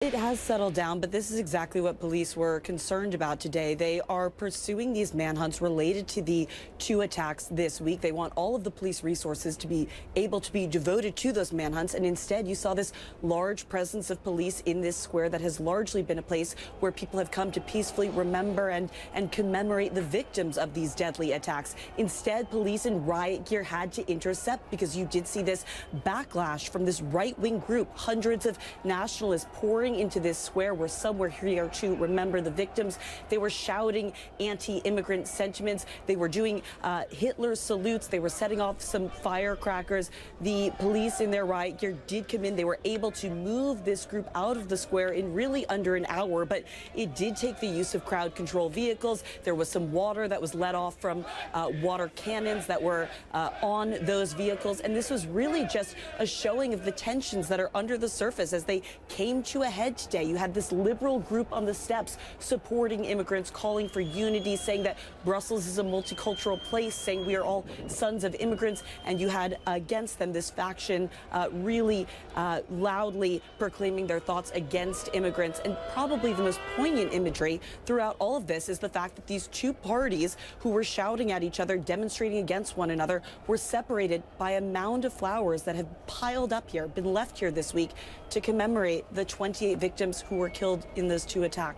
It has settled down, but this is exactly what police were concerned about today. They are pursuing these manhunts related to the two attacks this week. They want all of the police resources to be able to be devoted to those manhunts. And instead, you saw this large presence of police in this square that has largely been a place where people have come to peacefully remember and commemorate the victims of these deadly attacks. Instead, police in riot gear had to intercept because you did see this backlash from this right-wing group. Hundreds of nationalists pouring into this square where some were here to remember the victims. They were shouting anti-immigrant sentiments. They were doing Hitler salutes. They were setting off some firecrackers. The police in their riot gear did come in. They were able to move this group out of the square in really under an hour, but it did take the use of crowd control vehicles. There was some water that was let off from water cannons that were on those vehicles. And this was really just a showing of the tensions that are under the surface as they came to a head today. You had this liberal group on the steps supporting immigrants, calling for unity, saying that Brussels is a multicultural place, saying we are all sons of immigrants. And you had against them this faction really loudly proclaiming their thoughts against immigrants. And probably the most poignant imagery throughout all of this is the fact that these two parties who were shouting at each other, demonstrating against one another, were separated by a mound of flowers that have piled up here, been left here this week to commemorate the 28 victims who were killed in those two attacks.